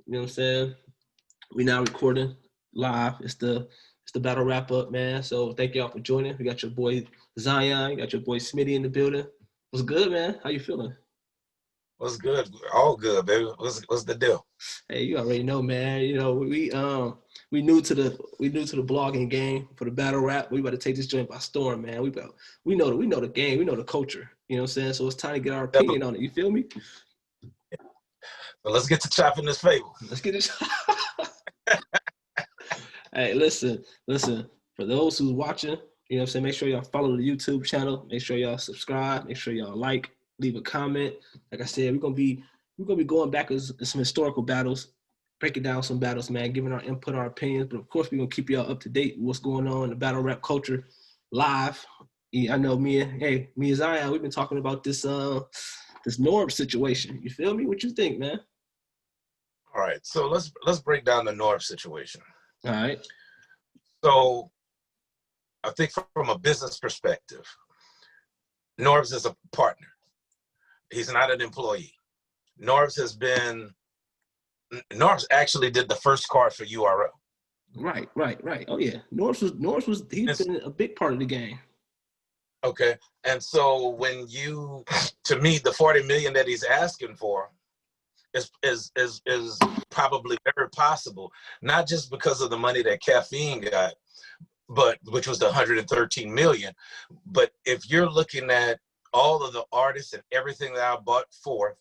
You know what I'm saying? We now recording live. It's the battle wrap up, man. So thank y'all for joining. We got your boy Zion, you got your boy Smitty in the building. What's good, man? How you feeling? What's good? All good, baby. What's the deal? Hey, you already know, man. You know, we new to the blogging game for the battle rap. We about to take this joint by storm, man. We know the game, we know the culture. You know what I'm saying? So it's time to get our opinion on it. You feel me? So let's get to chopping this fable. Let's get it. Hey, listen. For those who's watching, you know what I'm saying, make sure y'all follow the YouTube channel. Make sure y'all subscribe. Make sure y'all like, leave a comment. Like I said, we're gonna be going back in some historical battles, breaking down some battles, man, giving our input, our opinions. But of course, we're gonna keep y'all up to date with what's going on in the battle rap culture live. Yeah, I know me and Zion, we've been talking about this Norbes situation. You feel me? What you think, man? All right, so let's break down the Norbes situation. All right. So I think from a business perspective, Norbes is a partner. He's not an employee. Norbes actually did the first card for URL. Right. Oh yeah, Norbes was he's been a big part of the game. Okay, and so to me, the 40 million that he's asking for is probably very possible, not just because of the money that Caffeine got, but which was the 113 million. But if you're looking at all of the artists and everything that I bought forth,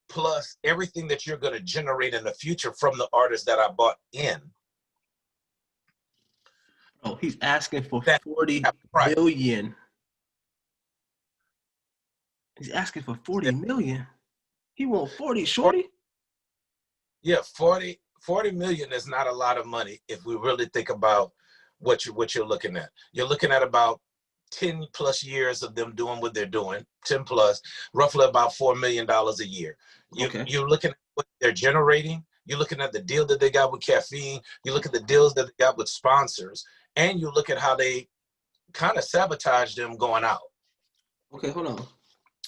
plus everything that you're going to generate in the future from the artists that I bought in. Oh, he's asking for 40 million. He's asking for 40 million. He want 40, shorty? Yeah, 40 million is not a lot of money if we really think about what you're looking at. You're looking at about 10 plus years of them doing what they're doing, 10 plus, roughly about $4 million a year. You're looking at what they're generating. You're looking at the deal that they got with Caffeine. You look at the deals that they got with sponsors, and you look at how they kind of sabotaged them going out. Okay, hold on.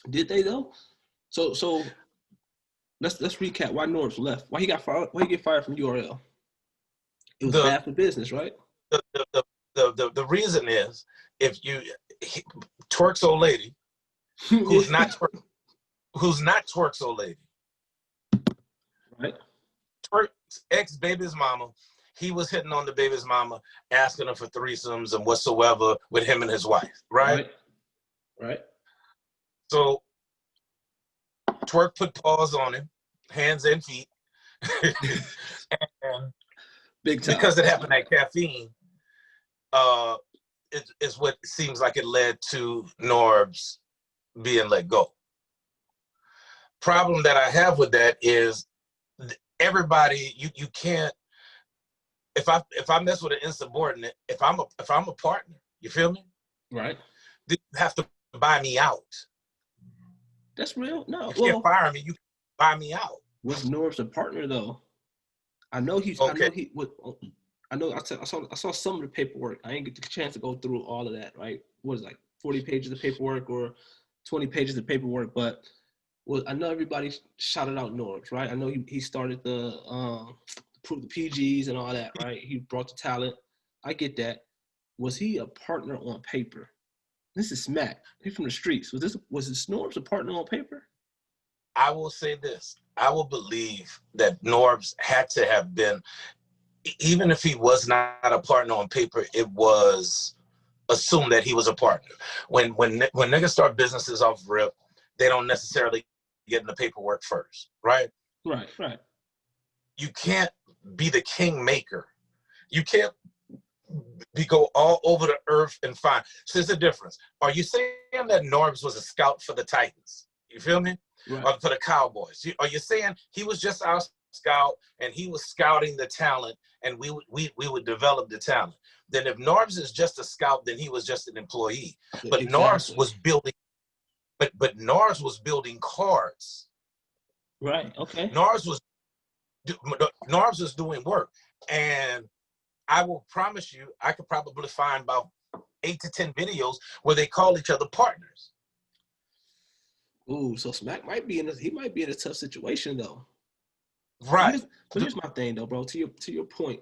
Did they though? So let's recap why Norbes left. Why he got fired? Why he get fired from URL? It was bad for business, right? The reason is if Twerk's old lady, who's not Twerk's old lady, right? Twerk's ex-baby's mama, he was hitting on the baby's mama, asking her for threesomes and whatsoever with him and his wife, right? Right. So Twerk put paws on him, hands and feet, and big time. Because it happened at Caffeine, it's what seems like it led to Norbes being let go. Problem that I have with that is everybody, you can't, if I mess with an insubordinate, if I'm a partner, you feel me? Right. You have to buy me out. That's real. No, you can't fire me. You can buy me out. Was Norbes a partner though? I know he's. Okay. I saw some of the paperwork. I didn't get the chance to go through all of that. Right? What is it, like 40 pages of paperwork or 20 pages of paperwork? But I know everybody shouted out Norbes, right? I know he started the prove the PGs and all that, right? He brought the talent. I get that. Was he a partner on paper? This is Smack. He's from the streets. Was Norbes a partner on paper? I will say this. I will believe that Norbes had to have been, even if he was not a partner on paper, it was assumed that he was a partner. When niggas start businesses off rip, they don't necessarily get in the paperwork first, right? Right. You can't be the king maker. You can't go all over the earth and find. So there's a difference. Are you saying that Norbes was a scout for the Titans? You feel me? Right. Or for the Cowboys? Are you saying he was just our scout and he was scouting the talent and we would develop the talent? Then if Norbes is just a scout, then he was just an employee. But exactly. Norbes was building. But Norbes was building cards. Right. Okay. Norbes was doing work, and I will promise you, I could probably find about 8 to 10 videos where they call each other partners. Ooh, so Smack might be in a tough situation though. Right. But here's my thing, though, bro. To your point,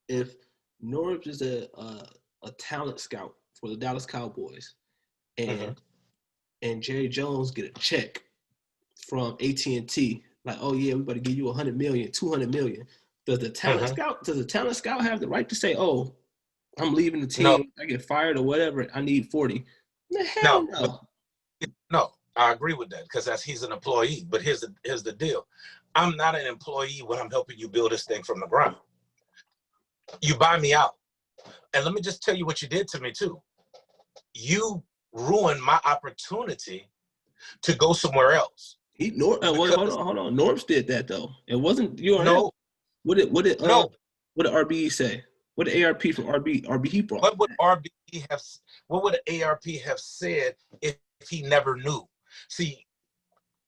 if Norbes is a talent scout for the Dallas Cowboys, and Jerry Jones get a check from AT&T, like, oh yeah, we better give you 100 million, 200 million. Does the talent scout have the right to say, oh, I'm leaving the No, team, I get fired or whatever, I need 40? Hell no, no. no. I agree with that because he's an employee. But here's the deal: I'm not an employee when I'm helping you build this thing from the ground. You buy me out, and let me just tell you what you did to me too. You ruined my opportunity to go somewhere else. Hold on. Norbes did that though. It wasn't URL. No. What did No. What did RBE say? What did ARP from RBE brought? What would RBE have? What would ARP have said if he never knew? See,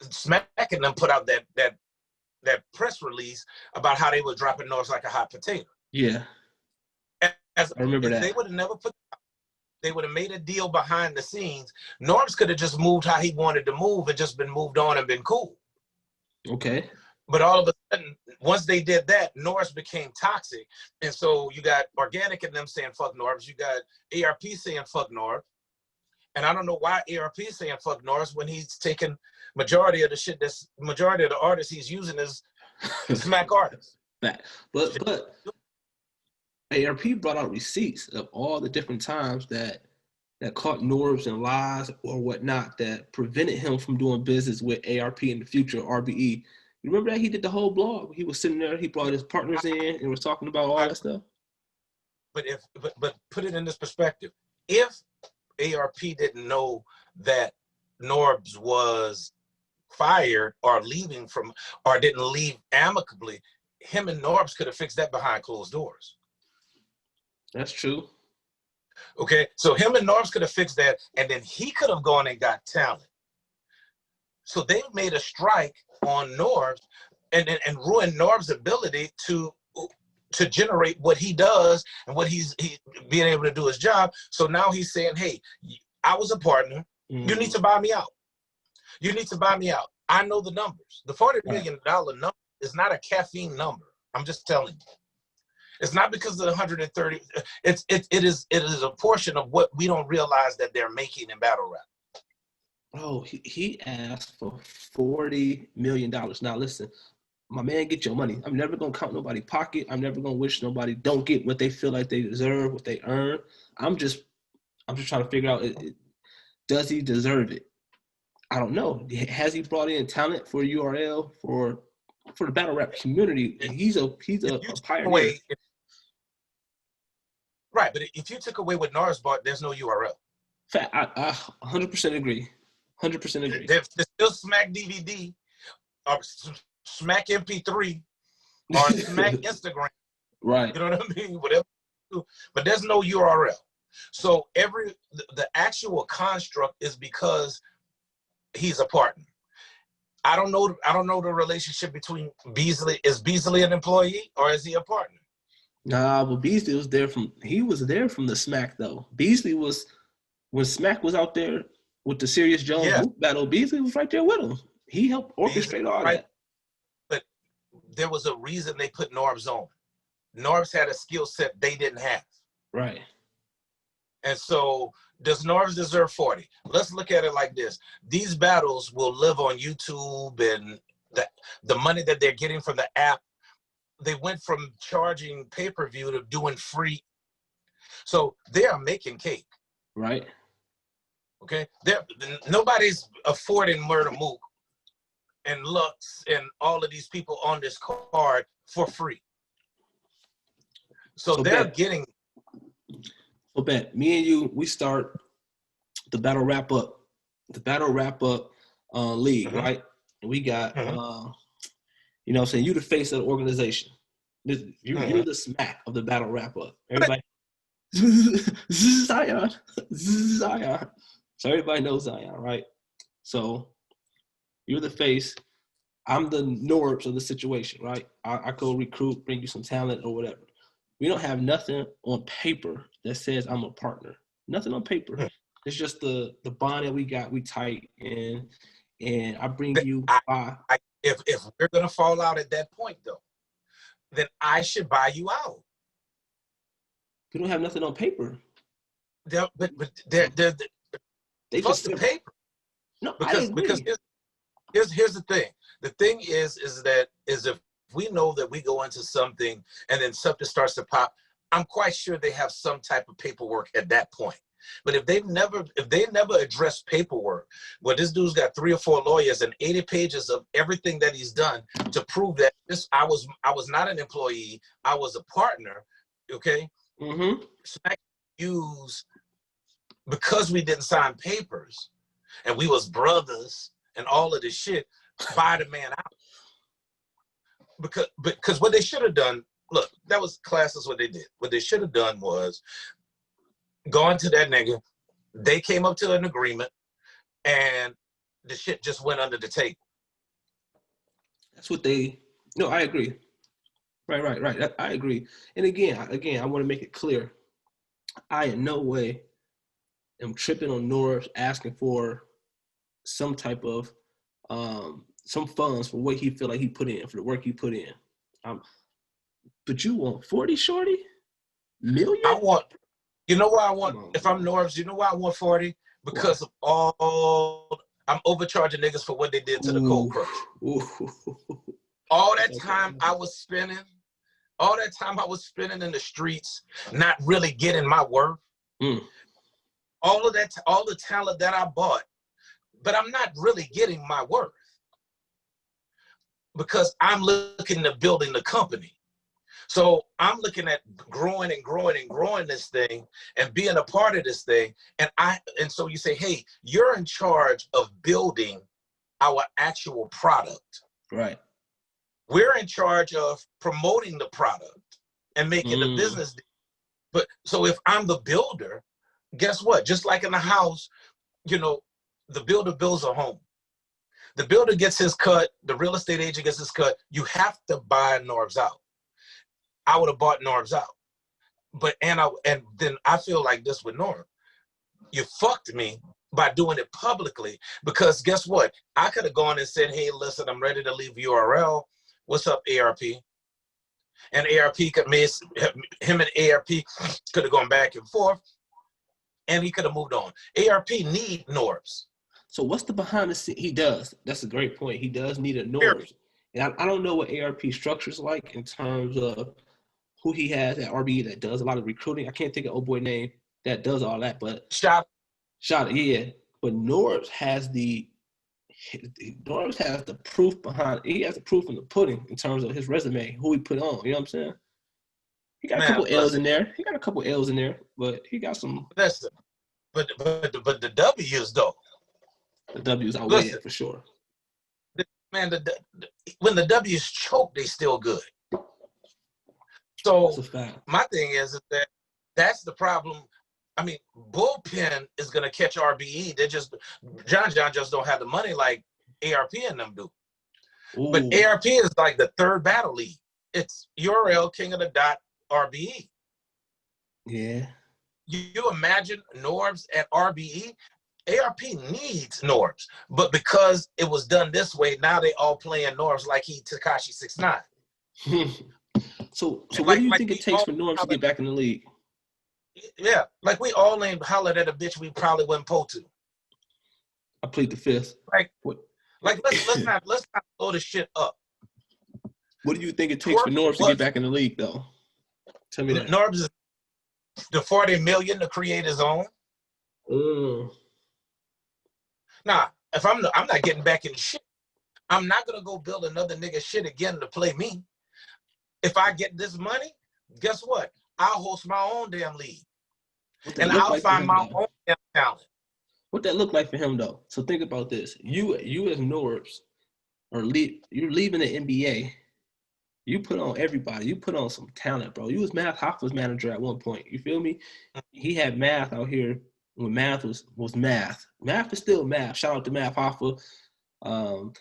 Smack and them put out that press release about how they were dropping Norbes like a hot potato. Yeah, I remember that. They would have never they would have made a deal behind the scenes. Norbes could have just moved how he wanted to move and just been moved on and been cool. Okay. But all of a sudden, once they did that, Norbes became toxic. And so you got Organic and them saying fuck Norbes. You got ARP saying fuck Norbes. And I don't know why ARP is saying fuck Norbes when he's taking majority of the artists he's using as Smack artists. But ARP brought out receipts of all the different times that caught Norbes in lies or whatnot that prevented him from doing business with ARP in the future, RBE. You remember that? He did the whole blog. He was sitting there, he brought his partners in and was talking about all that stuff. But put it in this perspective. If ARP didn't know that Norbes was fired or leaving or didn't leave amicably, him and Norbes could have fixed that behind closed doors. That's true. Okay, so him and Norbes could have fixed that, and then he could have gone and got talent. So they made a strike on Norbes and ruined Norbes' ability to generate what he does and what he's being able to do his job. So now he's saying, hey, I was a partner. You need to buy me out. You need to buy me out. I know the numbers. The $40 million number is not a caffeine number. I'm just telling you. It's not because of the 130. It is a portion of what we don't realize that they're making in battle rap. Oh, he asked for $40 million. Now listen, my man, get your money. I'm never gonna count nobody's pocket. I'm never gonna wish nobody don't get what they feel like they deserve, what they earn. I'm just trying to figure out, does he deserve it? I don't know. Has he brought in talent for URL for the battle rap community? He's a pioneer. Right, but if you took away what Norbes bought, there's no URL. I 100% agree. 100% agree. There's still Smack DVD or Smack MP3 or Smack Instagram. Right. You know what I mean? Whatever. But there's no URL. So the actual construct is because he's a partner. I don't know the relationship between Beasley. Is Beasley an employee or is he a partner? Nah, but Beasley was there from the Smack though. Beasley was, when Smack was out there with the Serious Jones battle, Beasley was right there with him. He helped orchestrate all that. But there was a reason they put Norbes on. Norbes had a skill set they didn't have. Right. And so does Norbes deserve 40? Let's look at it like this. These battles will live on YouTube, and the money that they're getting from the app, they went from charging pay-per-view to doing free. So they are making cake. Right. Okay. Nobody's affording Murder Mook and Lux and all of these people on this card for free. So they're getting. So Ben, me and you, we start the battle wrap up league, right? And we got, you know what I'm saying, you the face of the organization. You're the Smack of the battle wrap up. Everybody, Zion. So everybody knows Zion, right? So you're the face. I'm the Norbes of the situation, right? I go recruit, bring you some talent or whatever. We don't have nothing on paper that says I'm a partner. Nothing on paper. It's just the bond that we got. We tight, and I bring you by. if we're gonna fall out at that point though, then I should buy you out. We don't have nothing on paper. But they're They fuck just the paper. No, I agree. Because here's the thing. The thing is if we know that we go into something and then something starts to pop, I'm quite sure they have some type of paperwork at that point. But if they never address paperwork, well, this dude's got 3 or 4 lawyers and 80 pages of everything that he's done to prove that I was not an employee, I was a partner. Okay. Mm-hmm. Smack use because we didn't sign papers and we was brothers and all of this shit, buy the man out. Because what they should have done, look, that was classes what they did. What they should have done was gone to that nigga. They came up to an agreement and the shit just went under the table. That's what they, no, I agree. Right. I agree. And again, I want to make it clear. I in no way am tripping on Norbes asking for some type of some funds for what he feel like he put in, for the work he put in. But you want 40 shorty? Million? I want, you know why I want, if I'm Norbes, you know why I want 40? Because of all, I'm overcharging niggas for what they did to the Cold Crush. All that time I was spending in the streets, not really getting my worth. All of that, all the talent that I bought, but I'm not really getting my worth because I'm looking to building the company. So I'm looking at growing this thing and being a part of this thing. And so you say, hey, you're in charge of building our actual product. Right. We're in charge of promoting the product and making the business. But so if I'm the builder, guess what? Just like in the house, you know, the builder builds a home. The builder gets his cut. The real estate agent gets his cut. You have to buy Norbes out. I would have bought Norbes out. But, and then I feel like this with Norb. You fucked me by doing it publicly because guess what? I could have gone and said, hey, listen, I'm ready to leave URL. What's up, ARP? And ARP could miss him, and ARP could have gone back and forth and he could have moved on. ARP need Norbes. So what's the behind the scene? He does. That's a great point. He does need a Norbes. And I don't know what ARP structure's like in terms of who he has at RBE that does a lot of recruiting. I can't think of old boy name that does all that, but Shot, yeah. But Norbes has the proof behind it. He has the proof in the pudding in terms of his resume, who he put on. You know what I'm saying? He got a couple L's in there. But he got some. Listen, but the W's though. The W's outweigh it for sure. Man, when the W's choke, they still good. So my thing is that that's the problem. I mean, bullpen is gonna catch RBE. They just John just don't have the money like ARP and them do. Ooh. But ARP is like the third battle league. It's URL, King of the Dot, RBE. Yeah. You imagine Norbes at RBE? ARP needs Norbes, but because it was done this way, now they all playing Norbes like he Tekashi 6ix9ine. So what do you think it takes for Norbes to get back in the league? Yeah, like we all ain't hollered at a bitch we probably wouldn't pull to. I plead the fifth. Like let's not blow the shit up. What do you think it takes for Norbes to get back in the league, though? Tell me that. Norbes is the 40 million to create his own. Nah, if I'm not getting back in shit. I'm not gonna go build another nigga shit again to play me. If I get this money, guess what? I'll host my own damn league. And I'll find my own damn talent. What that look like for him though? So think about this. You as Norbes you're leaving the NBA. You put on everybody. You put on some talent, bro. You was Math Hoffa's manager at one point. You feel me? He had Math out here when Math was Math. Math is still Math. Shout out to Math Hoffa.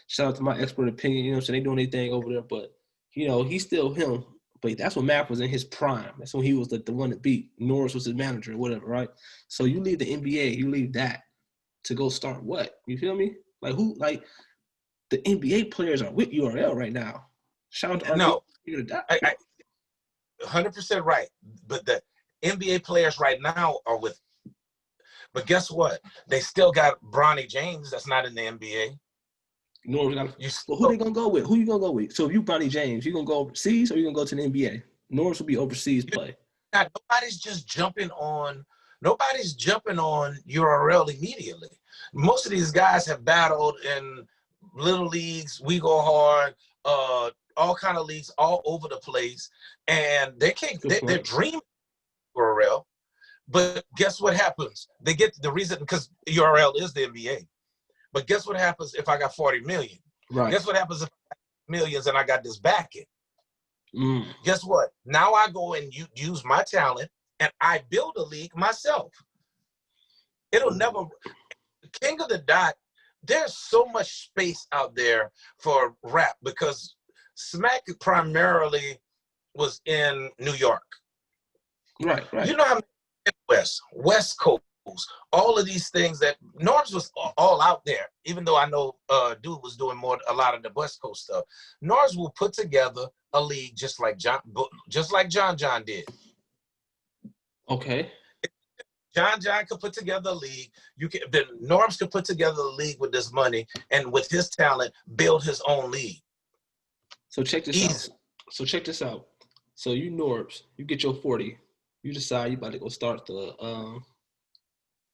Shout out to my expert opinion. You know what I'm saying? They doing anything over there, but you know, he's still him. But that's when Math was in his prime. That's when he was the one that beat. Norris was his manager or whatever, right? So you leave the NBA, you leave that to go start what? You feel me? Like who? Like the NBA players are with URL right now. Shout out to No, I 100% right. But the NBA players right now are with. But guess what? They still got Bronny James. That's not in the NBA. Well, who they gonna go with? Who you gonna go with? So if you Bronny James, you gonna go overseas or you gonna go to the NBA? Norbes will be overseas play. Nobody's just jumping on. Nobody's jumping on URL immediately. Most of these guys have battled in little leagues. We Go Hard. All kind of leagues all over the place, and they can't. They're dreaming URL. But guess what happens? They get the reason because URL is the NBA. But guess what happens if I got 40 million? Right. Guess what happens if I got millions and I got this backing? Guess what? Now I go and use my talent and I build a league myself. It'll never. King of the Dot. There's so much space out there for rap because Smack primarily was in New York. Right. You know how many West Coast, all of these things that Norbes was all out there, even though I know Dude was doing a lot of the West Coast stuff. Norbes will put together a league just like John did. Okay. John could put together a league. Then Norbes could put together a league with this money and with his talent build his own league. So check this out. So you Norbes, you get your 40. You decide you about to go start the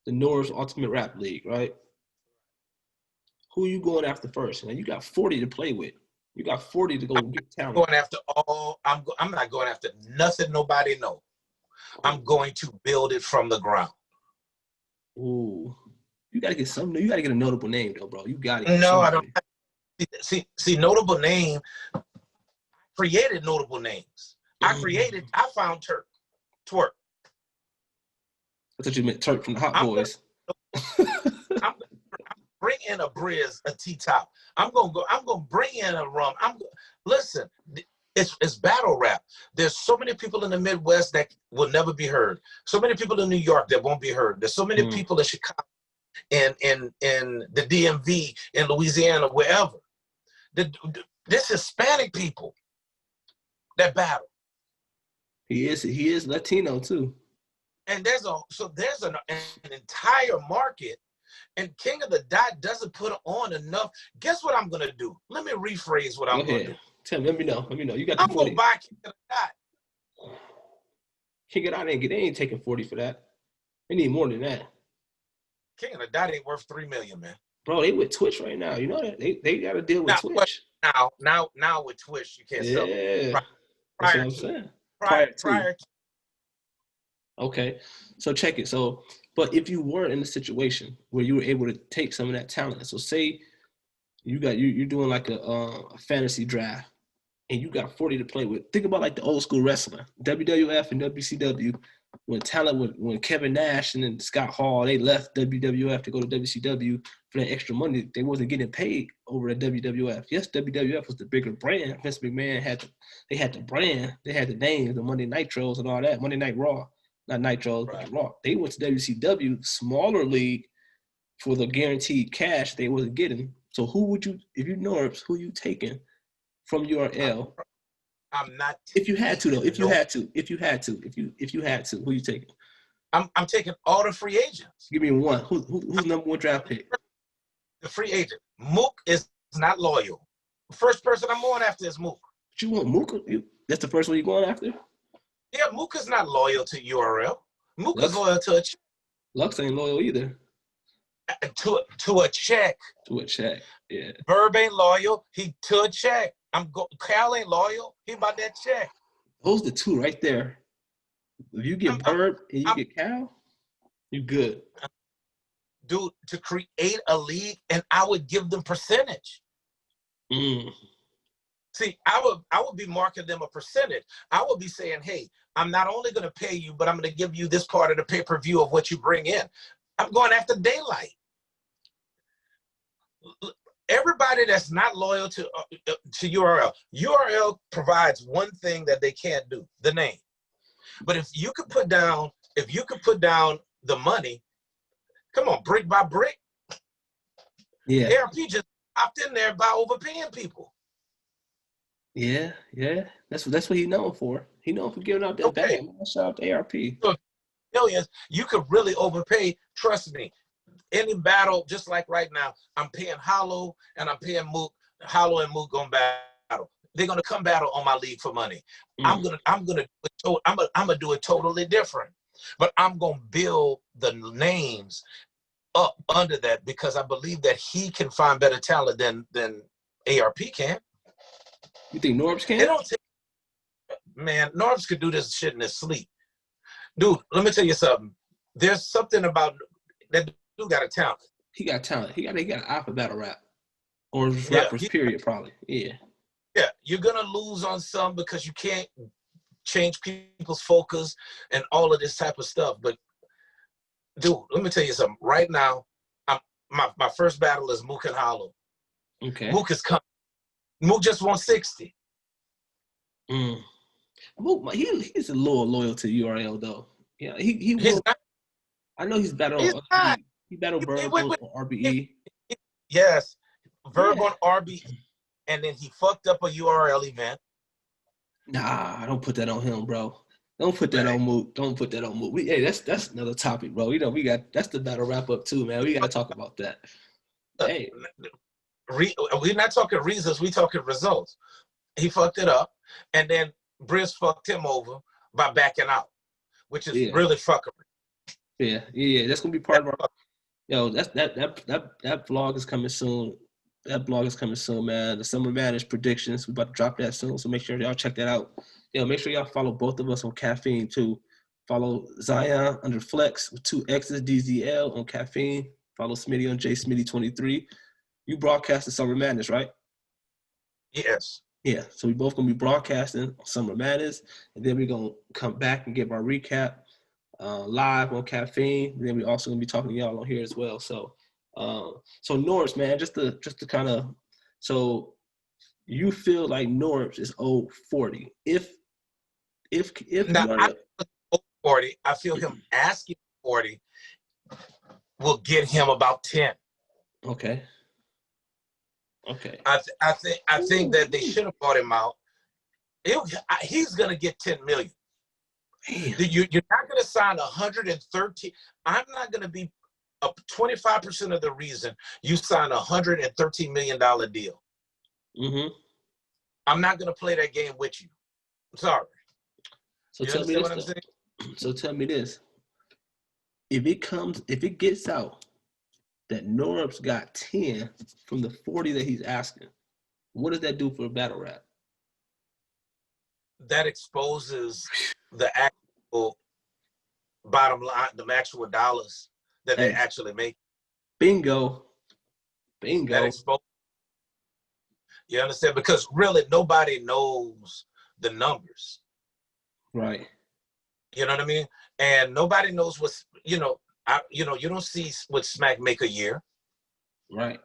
Norbes Ultimate Rap League, right? Who you going after first? Now you got 40 to play with. You got 40 to go get talent. Going after I'm not going after nothing nobody know. I'm going to build it from the ground. Ooh, you gotta get something. You gotta get a notable name though, bro. You gotta. Get no, somebody. I don't. See, notable name. Created notable names. I found Twerk. I thought you meant Turk from the Hot Boys. I'm bring in a Briz, a T-Top. I'm gonna bring in a Rum. Listen. It's battle rap. There's so many people in the Midwest that will never be heard. So many people in New York that won't be heard. There's so many people in Chicago, in the DMV, in Louisiana, wherever. This Hispanic people that battle. He is Latino too. And there's an entire market, and King of the Dot doesn't put on enough. Guess what I'm gonna do? Let me rephrase what I'm gonna do. Tell me, let me know. You got the 40. I'm gonna buy King of the Dot. King of the Dot they ain't taking 40 for that. They need more than that. King of the Dot ain't worth $3 million, man. Bro, they with Twitch right now. You know that they got to deal with Twitch. Now with Twitch, you can't sell. Yeah, that's what I'm saying. Prior to. Okay, so check it. So, but if you were in a situation where you were able to take some of that talent, so say you're doing like a fantasy draft, and you got 40 to play with. Think about like the old school wrestling, WWF and WCW. When Kevin Nash and then Scott Hall, they left WWF to go to WCW for that extra money. They wasn't getting paid over at WWF. Yes, WWF was the bigger brand. Vince McMahon had the brand. They had the names, the Monday Nitros and all that. Monday Night Raw, not Nitros, right. But Raw. They went to WCW, smaller league, for the guaranteed cash they wasn't getting. So who would you, if you Norbes, who you taking from URL? I'm not. If you had to, though. If you had to, who you taking? I'm taking all the free agents. Give me one. Who's number one draft pick? The free agent. Mook is not loyal. The first person I'm going after is Mook. But you want Mook? That's the first one you're going after? Yeah, Mook is not loyal to URL. Mook is loyal to a check. Lux ain't loyal either. To a check. To a check, yeah. Verb ain't loyal. He to a check. Cal ain't loyal. He about that check. Those the two right there. If you get Verb and you get Cal, you good. Dude, to create a league, and I would give them percentage. See, I would be marking them a percentage. I would be saying, hey, I'm not only going to pay you, but I'm going to give you this part of the pay-per-view of what you bring in. I'm going after daylight. Everybody that's not loyal to URL, URL provides one thing that they can't do: the name. But if you could put down the money, come on, brick by brick. Yeah. ARP just opt in there by overpaying people. Yeah, yeah. That's what he's known for. He known for giving out that Okay. bag. Man. Shout out to ARP. So millions, you could really overpay. Trust me. Any battle, just like right now, I'm paying Hollow and I'm paying Mook. Hollow and Mook gonna battle. They're gonna come battle on my league for money. I'm gonna do it totally different. But I'm gonna build the names up under that because I believe that he can find better talent than ARP can. You think Norbes can? It don't take, man, Norbes could do this shit in his sleep. Dude, let me tell you something. There's something about that dude got a talent. He got talent. He got an eye for battle rap. Or rappers, period, probably. Yeah. Yeah, you're gonna lose on some because you can't change people's focus and all of this type of stuff. But dude, let me tell you something. Right now, my first battle is Mook and Hollow. Okay. Mook is coming. Mook just won 60. Mook, he's a little loyal to URL though. Yeah, he will. He's not, I know he's battled. He battled Verb on RBE. Yes, Verb on RBE, and then he fucked up a URL event. Nah, don't put that on him, bro. Don't put that on Mook. Don't put that on Mook. Hey, that's another topic, bro. You know, that's the battle wrap up too, man. We gotta talk about that. Hey, we're not talking reasons. We talking results. He fucked it up, and then Briz fucked him over by backing out, which is really fuckery. Yeah. That's gonna be part of our. Yo, that vlog is coming soon. That blog is coming soon, man. The Summer Madness predictions. We're about to drop that soon, so make sure y'all check that out. Yo, make sure y'all follow both of us on Caffeine too. Follow Zion under Flex with 2 X's DZL on Caffeine. Follow Smitty on JSmitty23. You broadcast the Summer Madness, right? Yes. Yeah, so we both gonna be broadcasting Summer Madness, and then we're gonna come back and give our recap live on Caffeine. And then we also gonna be talking to y'all on here as well. So Norbes, man, just to kind of, so you feel like Norbes is owed 40. If now I 40, I feel him asking 40 will get him about 10. Okay. I think that they should have bought him out. He's gonna get 10 million. You're not gonna sign 113. I'm not gonna be 25% of the reason you sign $113 million deal. I'm not gonna play that game with you. I'm sorry. So you tell me what I'm saying? So tell me this. If it gets out that Norbes got 10 from the 40 that he's asking, what does that do for a battle rap? That exposes the actual bottom line, the actual dollars that they actually make. Bingo. That exposes. You understand? Because really nobody knows the numbers. Right. You know what I mean? And nobody knows what's, you don't see what Smack make a year. Right.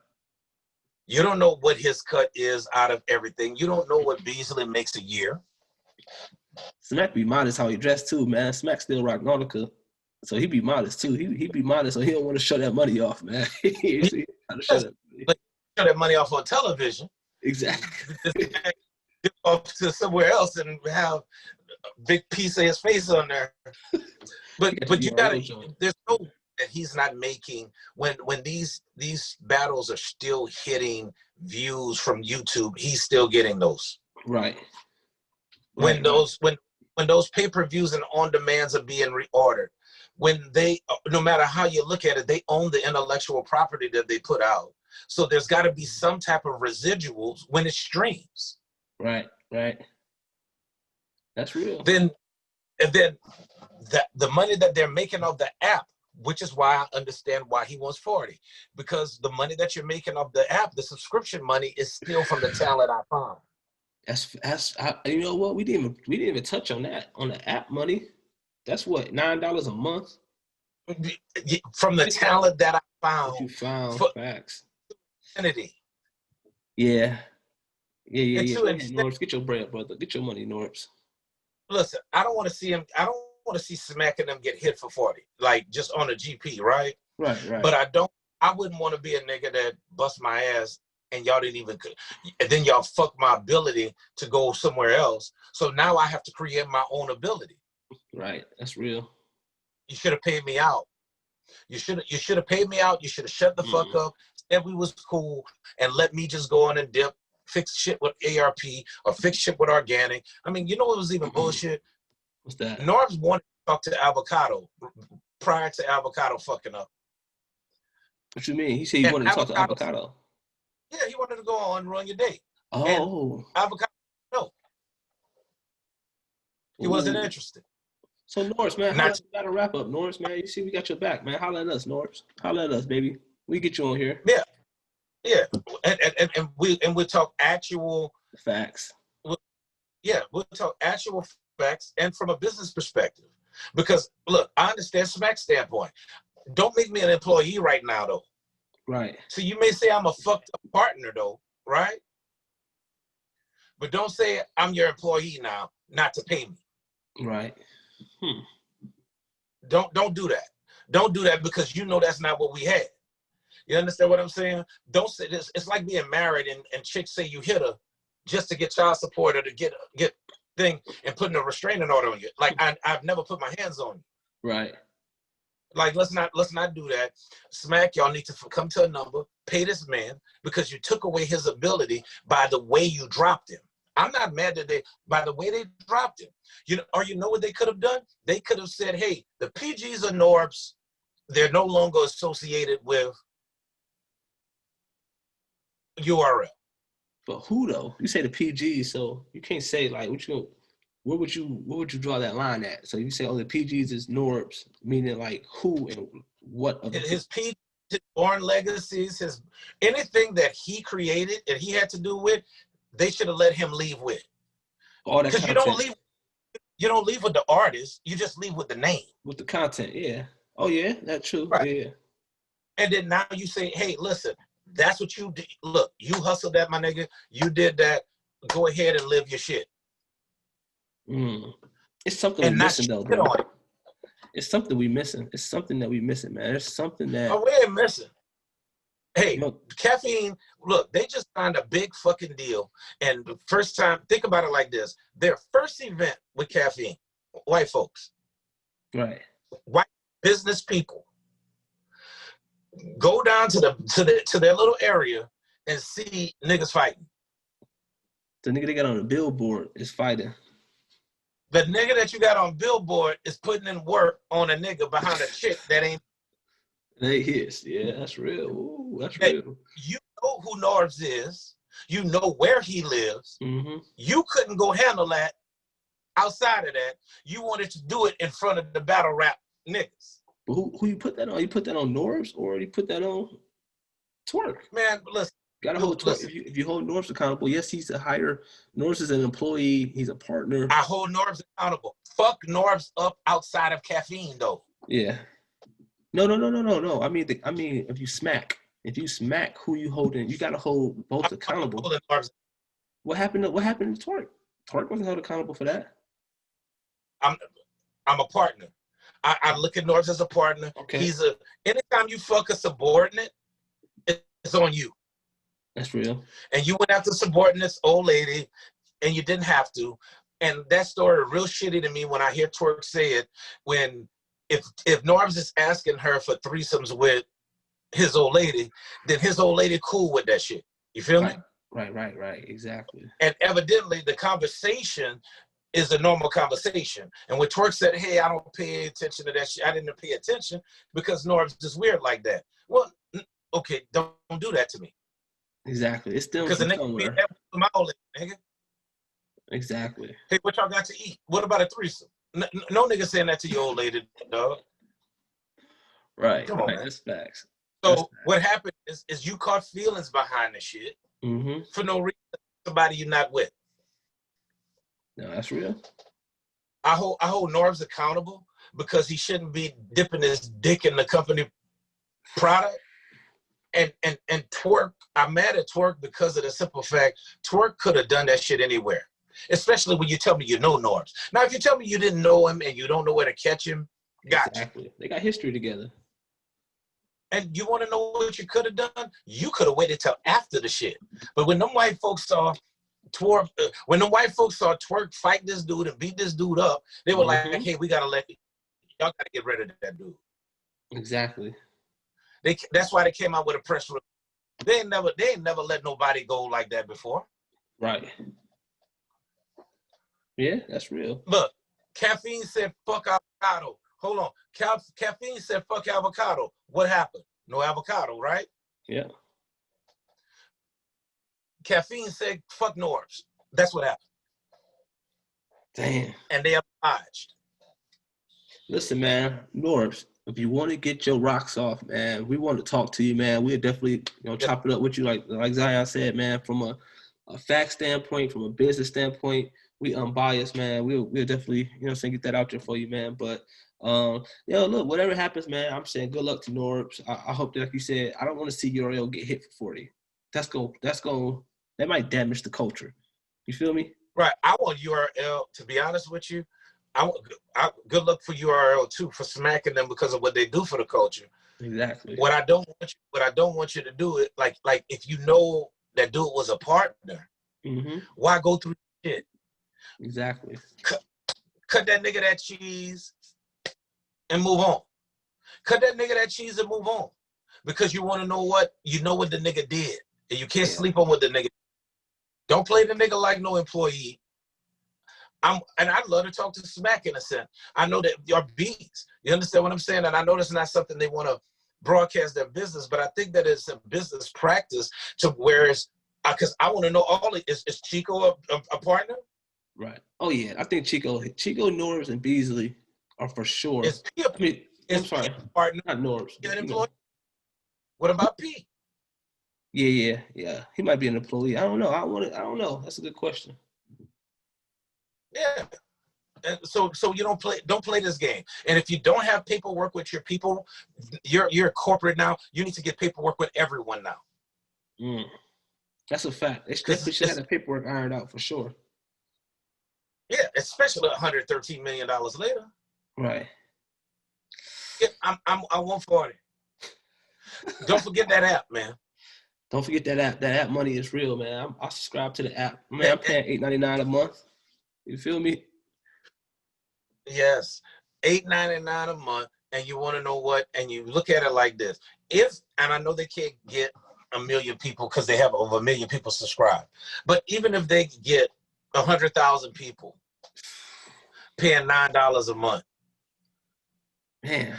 You don't know what his cut is out of everything. You don't know what Beasley makes a year. Smack be modest how he dressed too, man. Smack still rock Nautica. So he be modest too. He be modest, so he don't want to show that money off, man. He trying to show that money off on television. Exactly. Get off to somewhere else and have a big piece of his face on there. But you gotta, there's no that he's not making when these battles are still hitting views from YouTube, he's still getting those. Right. When those pay-per-views and on-demands are being reordered, when they, no matter how you look at it, they own the intellectual property that they put out. So there's got to be some type of residuals when it streams. Right. That's real. Then the money that they're making of the app, which is why I understand why he wants 40, because the money that you're making of the app, the subscription money, is still from the talent I found. That's you know what, we didn't even touch on that, on the app money. That's what, $9 a month from the talent that I found. That you found, facts. Infinity. Yeah. Go ahead, Norbes, get your bread, brother. Get your money, Norbes. Listen, I don't want to see him. I don't want to see Smack and them get hit for 40, like just on a GP, right? Right. But I wouldn't want to be a nigga that busts my ass and y'all didn't even, and then y'all fucked my ability to go somewhere else. So now I have to create my own ability. Right. That's real. You should have paid me out. You should have paid me out. You should have shut the fuck up, said we was cool, and let me just go on and dip, fix shit with ARP or fix shit with organic. I mean, you know what was even bullshit? What's that? Norbes wanted to talk to Avocado prior to Avocado fucking up. What you mean? He said he wanted to talk to Avocado. Yeah, he wanted to go on and run your day. Oh. And Avocado, no. He wasn't interested. So, Norbes, man, we got to wrap up. Norbes, man, you see, we got your back, man. Holla at us, Norbes. Holla at us, baby. We get you on here. Yeah. Yeah. And we'll talk actual facts. We'll talk actual facts and from a business perspective. Because, look, I understand Smack's standpoint. Don't make me an employee right now, though. Right. So you may say I'm a fucked up partner, though, right? But don't say I'm your employee now, not to pay me. Right. Don't do that. Don't do that because you know that's not what we had. You understand what I'm saying? Don't say this. It's like being married and chicks say you hit her just to get child support or to get thing and putting a restraining order on you. Like I've never put my hands on you. Right. Like let's not do that. Smack, y'all need to come to a number, pay this man because you took away his ability by the way you dropped him. I'm not mad that by the way they dropped him. You know what they could have done? They could have said, hey, the PGs are Norbes. They're no longer associated with URL. But who though? You say the PGs, so you can't say like where would you draw that line at? So you say, oh, the PGs is Norbes, meaning like who and what of his PGs, his Born Legacies, his anything that he created and he had to do with, they should have let him leave with. All that because you don't leave with the artist, you just leave with the name. With the content, yeah. Oh yeah, that's true. Right. Yeah. And then now you say, hey, listen, that's what you did. Look, you hustled that, my nigga. You did that. Go ahead and live your shit. It's something we're missing though, bro. It's something we missing. It's something that we missing, man. There's something that we ain't missing. Hey, Caffeine, look, they just signed a big fucking deal. And the first time, think about it like this. Their first event with Caffeine, white folks. Right. White business people. Go down to their little area and see niggas fighting. The nigga they got on the billboard is fighting. The nigga that you got on billboard is putting in work on a nigga behind a chick that ain't. They hits. Yeah, that's real. Ooh, that's real. You know who Norbes is. You know where he lives. Mm-hmm. You couldn't go handle that outside of that. You wanted to do it in front of the battle rap niggas. But who you put that on? You put that on Norbes or you put that on Twerk? Man, listen. Gotta hold Twerk. If you hold Norbes accountable, yes, he's a higher. Norbes is an employee. He's a partner. I hold Norbes accountable. Fuck Norbes up outside of Caffeine, though. Yeah. No. I mean, if you smack who you holding, you gotta hold both accountable. What happened to Twerk? Twerk wasn't held accountable for that. I'm a partner. I look at Norbes as a partner. Okay. Anytime you fuck a subordinate, it's on you. That's real. And you went after subordinates, old lady, and you didn't have to. And that story is real shitty to me when I hear Twerk say it. When if Norbes is asking her for threesomes with his old lady, then his old lady cool with that shit. You feel me? Right. Exactly. And evidently the conversation is a normal conversation. And when Twerk said, hey, I don't pay attention to that shit, I didn't pay attention because Norbes is weird like that. Well, okay, don't do that to me. Exactly. It's still because the nigga be my old lady, nigga. Exactly. Hey, what y'all got to eat? What about a threesome? No nigga saying that to your old lady, dog. Right. Come on, man. That's facts. So what happened is you caught feelings behind the shit for no reason. Somebody you're not with. No, that's real. I hold Norbes accountable because he shouldn't be dipping his dick in the company product. And Twerk, I'm mad at Twerk because of the simple fact Twerk could have done that shit anywhere. Especially when you tell me you know Norbes. Now, if you tell me you didn't know him and you don't know where to catch him, gotcha. Exactly. They got history together. And you want to know what you could have done? You could have waited till after the shit. But when them white folks saw Twerk, when the white folks saw Twerk fight this dude and beat this dude up, they were like, "Hey, we gotta y'all gotta get rid of that dude." Exactly. That's why they came out with a press release. They ain't never let nobody go like that before. Right. Yeah, that's real. Look, Caffeine said, "Fuck avocado." Hold on. Caffeine said, "Fuck avocado." What happened? No avocado, right? Yeah. Caffeine said, "Fuck Norbes." That's what happened. Damn. And they obliged. Listen, man, Norbes, if you want to get your rocks off, man, we want to talk to you, man. We'll definitely, chop it up with you, like Zion said, man, from a fact standpoint, from a business standpoint. We unbiased, man. We'll definitely, get that out there for you, man. But look, whatever happens, man, I'm saying good luck to Norbes. I hope that, like you said, I don't want to see URL get hit for 40. That might damage the culture. You feel me? Right. I want URL, to be honest with you. Good luck for URL too for smacking them because of what they do for the culture. Exactly. What I don't want you to do it like if you know that dude was a partner, why go through shit? Exactly. Cut that nigga that cheese and move on. Cut that nigga that cheese and move on. Because you want to know what the nigga did. And you can't sleep on what the nigga did. Don't play the nigga like no employee. And I'd love to talk to Smack in a sense. I know that your beats. You understand what I'm saying? And I know that's not something they want to broadcast their business, but I think that it's a business practice to where it's, because I want to know is Chico a partner? Right. Oh yeah, I think Chico, Norbes, and Beasley are for sure. Is P I'm sorry, P partner, not Norbes. An employee? What about P? Yeah. He might be an employee. I don't know. I don't know. That's a good question. Yeah. And so you don't play this game. And if you don't have paperwork with your people, you're corporate now. You need to get paperwork with everyone now. That's a fact. They should have the paperwork ironed out for sure. Yeah, especially $113 million later. Right. Yeah, I'm 140. Don't forget that app, man. Don't forget that app. That app money is real, man. I subscribe to the app. Man, I'm paying $8.99 a month. You feel me? Yes, $8.99 a month, and you want to know what? And you look at it like this: and I know they can't get 1 million people because they have over 1 million people subscribed, but even if they get 100,000 people paying $9 a month, man.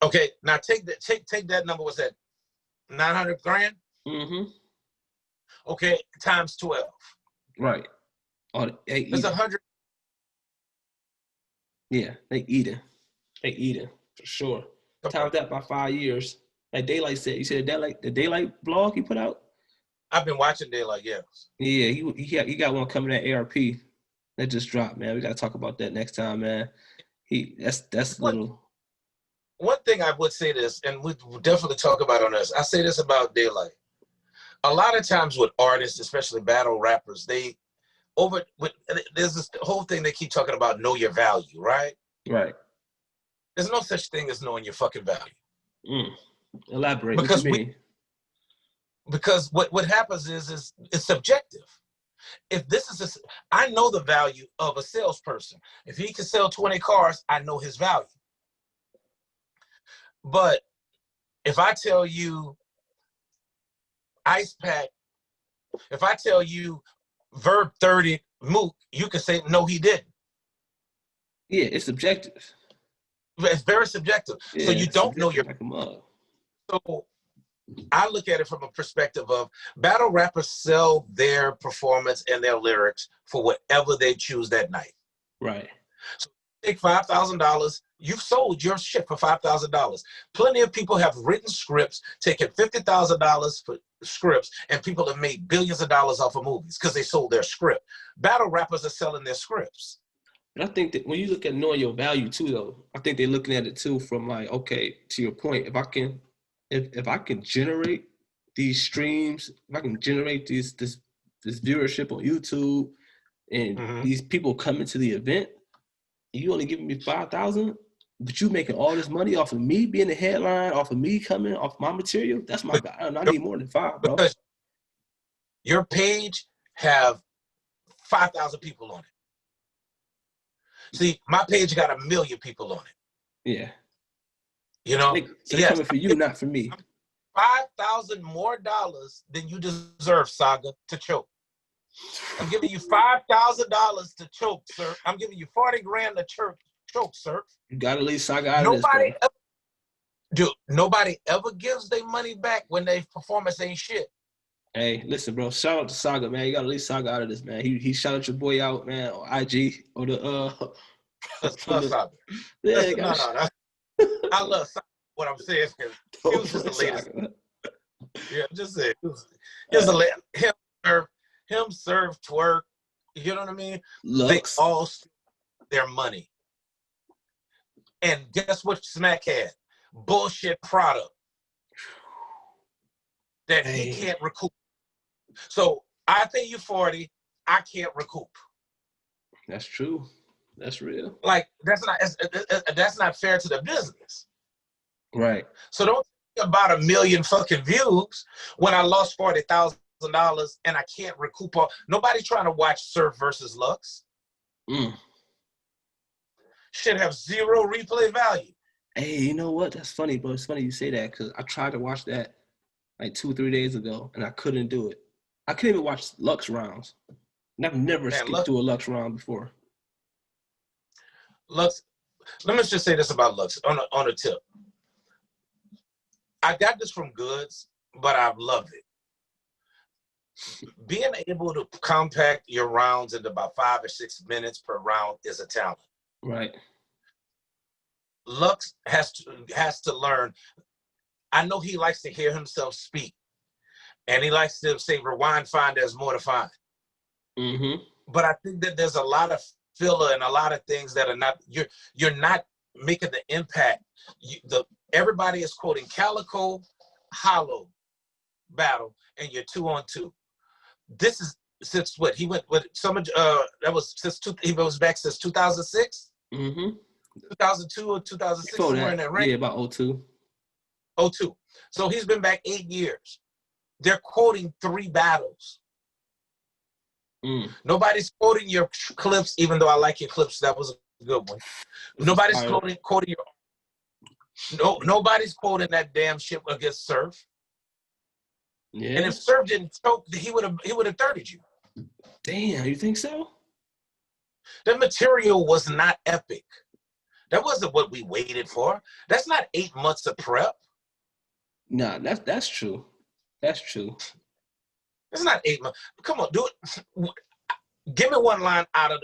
Okay. Now take that number. What's that? 900 grand. Okay, times 12. Right. It's 100. Yeah, they eating for sure. Times that by 5 years. Like Daylight said, you said the Daylight blog he put out. I've been watching Daylight, yes. Yeah, he got one coming at ARP that just dropped, man. We got to talk about that next time, man. That's little. One thing I would say this, and we'll definitely talk about on this. I say this about Daylight. A lot of times with artists, especially battle rappers, there's this whole thing they keep talking about, know your value, right? Right. There's no such thing as knowing your fucking value. Elaborate. What you mean? Because what happens is it's subjective. If this is I know the value of a salesperson. If he can sell 20 cars, I know his value. But if I tell you Ice Pack, if I tell you Verb 30 Mook, you can say no, he didn't. Yeah, it's subjective. It's very subjective. Yeah, so you don't know your. So I look at it from a perspective of battle rappers sell their performance and their lyrics for whatever they choose that night. Right. So take $5,000. You've sold your shit for $5,000. Plenty of people have written scripts, taken $50,000 for scripts, and people have made billions of dollars off of movies because they sold their script. Battle rappers are selling their scripts. And I think that when you look at knowing your value too, though, I think they're looking at it too from like, okay, to your point, if I can generate these streams, if I can generate this viewership on YouTube, and these people coming to the event, you only giving me 5,000, But you making all this money off of me being the headline, off of me coming off my material. That's my guy. I need more than 5, bro. Because your page have 5,000 people on it. See, my page got 1 million people on it. Yeah. You know, so they're coming for you, not for me. $5,000 more than you deserve, Saga, to choke. I'm giving you $5,000 to choke, sir. I'm giving you 40 grand to choke, sir. You gotta leave Saga out of this, bro. Nobody ever gives their money back when their performance ain't shit. Hey, listen, bro. Shout out to Saga, man. You gotta leave Saga out of this, man. He shouted your boy out, man, on IG or the Saga. Yeah, no. I love Saga. What I'm saying is, he was just the latest. Yeah, just saying. Him serve twerk. You know what I mean? Lux. They all their money. And guess what Smack had? Bullshit product that he can't recoup. So I pay you 40, I can't recoup. That's true. That's real. Like that's not fair to the business. Right. So don't think about 1 million fucking views when I lost $40,000 and I can't recoup all. Nobody's trying to watch Surf versus Lux. Should have 0 replay value. Hey, you know what? That's funny, bro. It's funny you say that because I tried to watch that like 2-3 days ago and I couldn't do it. I couldn't even watch Lux rounds. And I've never skipped through a Lux round before. Lux, let me just say this about Lux on a tip. I got this from Goods, but I love it. Being able to compact your rounds into about 5 or 6 minutes per round is a talent. Right. Lux has to learn. I know he likes to hear himself speak, and he likes to say, "Rewind, find. There's more to find." Mm-hmm. But I think that there's a lot of filler and a lot of things that are not. You're not making the impact. Everybody is quoting Calico, Hollow battle, and you're 2-on-2. This is since what he went with some that was since he was back since 2006. Mm-hmm. 2002 or 2006, somewhere in that range. Yeah, about 02. 02. So he's been back 8 years. They're quoting 3 battles. Nobody's quoting your clips, even though I like your clips. That was a good one. Nobody's quoting your. Nobody's quoting that damn shit against Surf. Yeah. And if Surf didn't choke, he would have 30'd you. Damn, you think so? The material was not epic. That wasn't what we waited for. That's not 8 months of prep. Nah, that's true. That's true. It's not 8 months. Come on, do it. Give me one line out of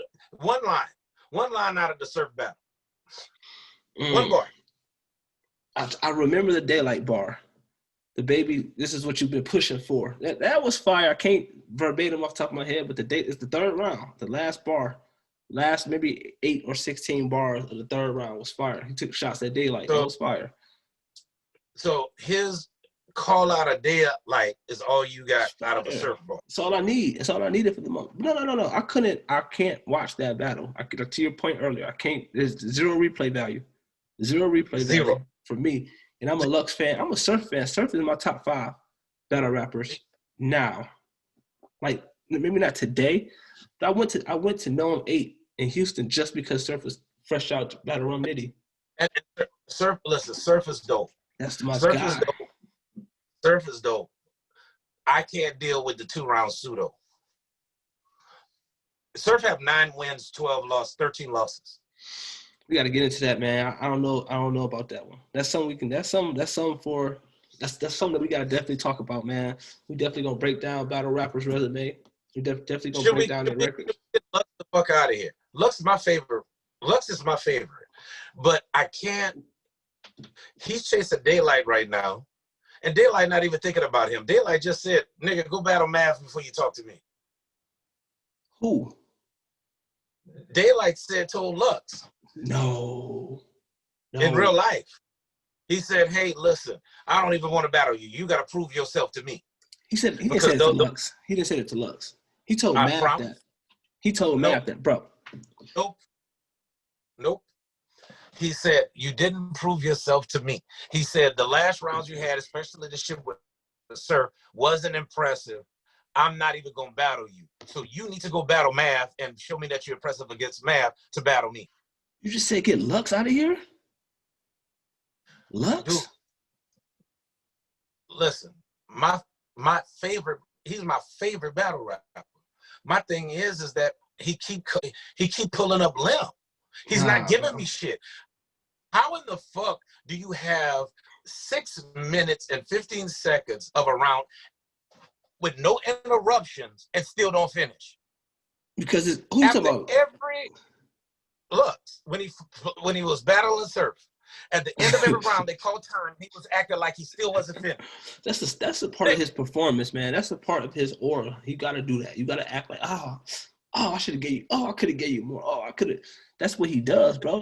the Surf battle. One bar. I remember the daylight bar. The baby, this is what you've been pushing for. That was fire. I can't verbatim off the top of my head, but it's the 3rd round, the last bar. Last maybe 8 or 16 bars of the 3rd round was fire. He took shots at daylight. That was fire. So his call out of daylight is all you got out of a Surf bar. That's all I need. That's all I needed for the moment. No. I can't watch that battle. To your point earlier, I can't. There's 0 replay value. 0 replay value for me. And I'm a Lux fan. I'm a Surf fan. Surf is in my top 5 battle rappers now. Like maybe not today, but I went to know him 8 in Houston just because Surf was fresh out to Battle Run Midi. And Surf is dope. That's my guy. Surf is dope. I can't deal with the 2-round pseudo. Surf have 9 wins, 12 losses, 13 losses. We got to get into that, man. I don't know about that one. That's something we can. That's something that we got to definitely talk about, man. We definitely gonna break down battle rappers' resume. We definitely gonna break down their records. Get Lux the fuck out of here. Lux is my favorite. But I can't. He's chasing Daylight right now, and Daylight not even thinking about him. Daylight just said, "Nigga, go battle Math before you talk to me." Who? Daylight told Lux. No. In real life. He said, "Hey, listen, I don't even want to battle you. You got to prove yourself to me." He didn't say it to Lux. He didn't say it to Lux. He told Math that. He told Math that, bro. Nope. He said, you didn't prove yourself to me. He said, the last rounds you had, especially the shit with Sir, wasn't impressive. I'm not even going to battle you. So you need to go battle Math and show me that you're impressive against Math to battle me. You just said get Lux out of here? Lux? Dude, listen, my favorite, he's my favorite battle rapper. My thing is that he keep pulling up limb. He's not giving me shit. How in the fuck do you have 6 minutes and 15 seconds of a round with no interruptions and still don't finish? Because it's who's about every look when he was battling Surf. At the end of every round, they called time. He was acting like he still wasn't finished. That's a part of his performance, man. That's a part of his aura. You got to do that. You got to act like, I should have gave you. Oh, I could have gave you more. Oh, I could have. That's what he does, bro.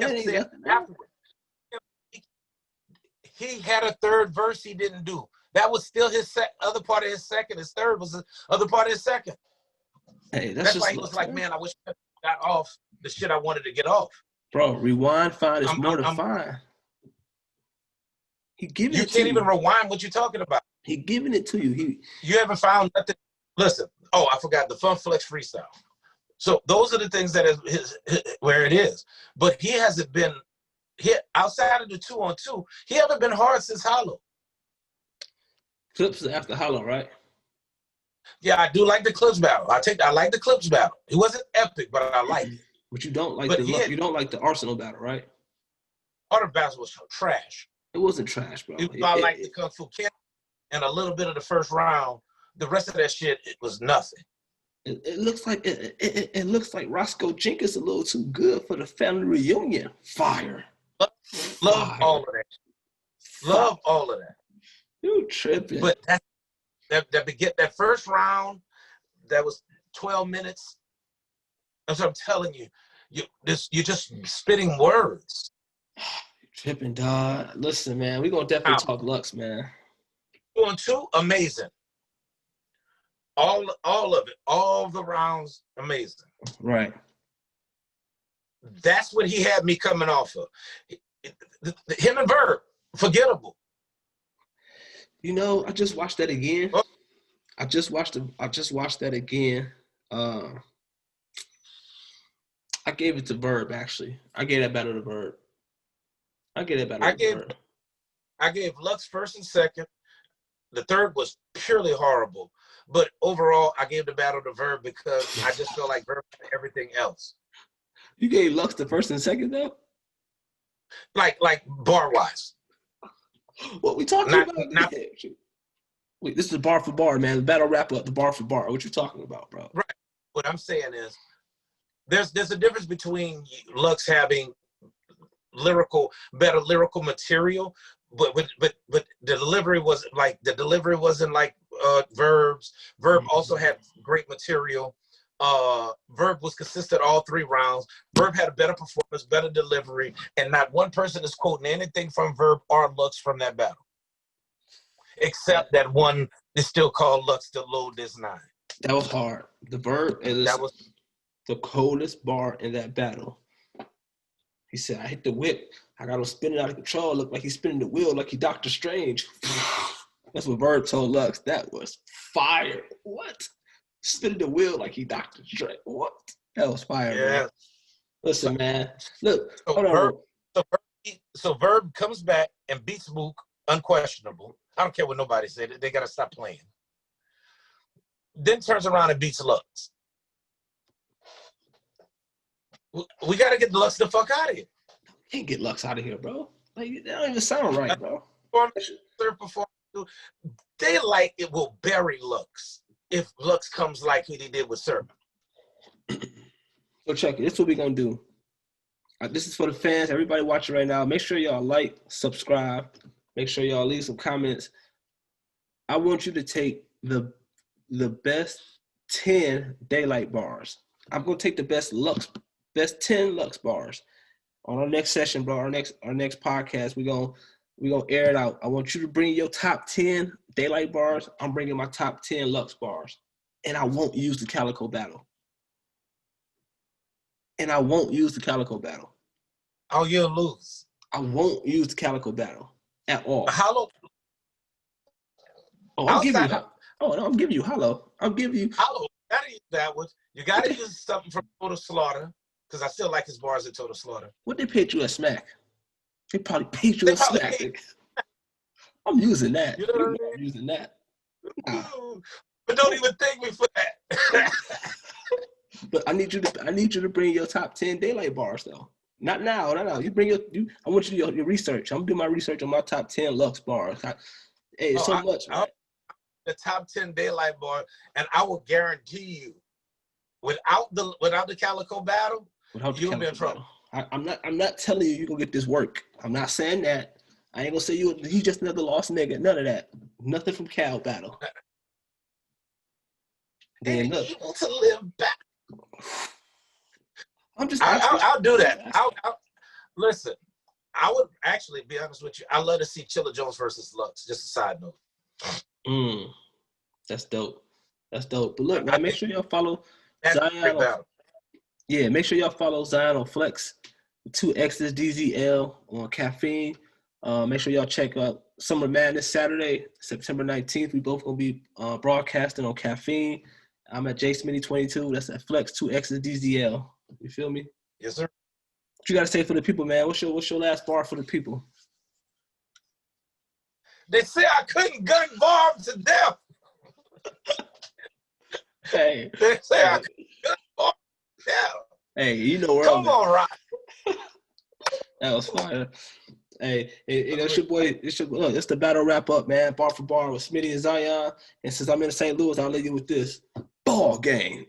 He had a third verse he didn't do. That was still his other part of his second. His third was the other part of his second. Hey, that's why he was like, man, I wish I got off the shit I wanted to get off. Bro, rewind, find is more to find. He giving you it to can't even rewind what you're talking about. He giving it to you. You haven't found nothing. Listen, I forgot the Fun Flex freestyle. So those are the things that is where it is. But he hasn't been hit outside of the 2-on-2. He haven't been hard since Hollow. Clips after Hollow, right? Yeah, I do like the Clips battle. I like the Clips battle. It wasn't epic, but I like it. But you don't like you don't like the Arsenal battle, right? Other battles was trash. It wasn't trash, bro. I like the Kung Fu Kid and a little bit of the first round. The rest of that shit, it was nothing. It looks like it looks like Roscoe Jenkins a little too good for the family reunion. Fire. Love all of that. Love all of that. You tripping. But that first round, that was 12 minutes. That's what I'm telling you. You're just spitting words. Tripping, dog. Listen, man, we're gonna definitely talk Lux, man. 2-on-2, amazing. All of it, all the rounds, amazing. Right. That's what he had me coming off of. Him and Verb, forgettable. You know, I just watched that again. Oh. I just watched that again. I gave it to Verb, actually. I gave that battle to Verb. I gave Lux first and second. The third was purely horrible. But overall, I gave the battle to Verb because I just feel like Verb had everything else. You gave Lux the first and second, though? Like bar-wise. What we talking about? Wait, this is bar for bar, man. The battle wrap up, the bar for bar. What you talking about, bro? Right. What I'm saying is there's a difference between Lux having better lyrical material, but the delivery wasn't like Verb's. Verb also had great material. Verb was consistent all 3 rounds. Verb had a better performance, better delivery, and not one person is quoting anything from Verb or Lux from that battle. Except that one is still called Lux to load this 9. That was hard. The Verb, that was the coldest bar in that battle. He said, I hit the whip. I got him spinning out of control. Looked like he's spinning the wheel like he Doctor Strange. That's what Verb told Lux. That was fire. What? Spinning the wheel like he Doctor Strange. What? That was fire, yeah. Man. Listen, man. Look. So Verb comes back and beats Mook, unquestionable. I don't care what nobody said. They got to stop playing. Then turns around and beats Lux. We got to get Lux the fuck out of here. Can't get Lux out of here, bro. Like, that don't even sound right, bro. They like it will bury Lux if Lux comes like he did with Sir. So check it. This is what we're going to do. This is for the fans. Everybody watching right now. Make sure y'all like, subscribe. Make sure y'all leave some comments. I want you to take the best 10 daylight bars. I'm going to take the best 10 Lux bars. On our next session, bro, our next podcast, we're gonna air it out. I want you to bring your top 10 daylight bars. I'm bringing my top 10 Lux bars. And I won't use the Calico battle. Oh, you'll lose. I won't use the Calico Battle at all. Hollow. Oh, I'm giving you. Oh, no, I'm giving you Hollow. I'm giving you Hollow. You gotta use that one. You gotta use something from Total Slaughter because I still like his bars at Total Slaughter. What they paid you at Smack? They probably paid you at Smack. I'm using that. You know what I mean? I'm using that. Nah. But don't even thank me for that. But I need you to bring your top 10 daylight bars though. Not now. You bring I want you to do your research. I'm doing my research on my top 10 Lux bars. It's so much, man. The top 10 daylight bar, and I will guarantee you, without the Calico Battle, you'll be in trouble. I'm not telling you you're gonna get this work. I'm not saying that. I ain't gonna say he's just another lost nigga. None of that. Nothing from Cal Battle. Then look, able to live back. I'll do that. Listen. I would actually be honest with you. I love to see Chilla Jones versus Lux. Just a side note. That's dope. That's dope. But look, man, make sure y'all follow Zion. Yeah, make sure y'all follow Zion on Flex. 2X's DZL on Caffeine. Make sure y'all check out Summer Madness Saturday, September 19th. We both gonna be broadcasting on Caffeine. I'm at JSmitty22. That's at Flex 2X's DZL. You feel me? Yes, sir. What you gotta say for the people, man? What's your last bar for the people? They say I couldn't gun Barb to death. Hey. They say I couldn't gun Barb to death. Hey, you know where Come on, Rock. That was fire. Hey, it's your boy. It's the battle wrap up, man. Bar for bar with Smitty and Zion. And since I'm in St. Louis, I'll leave you with this. Ball game.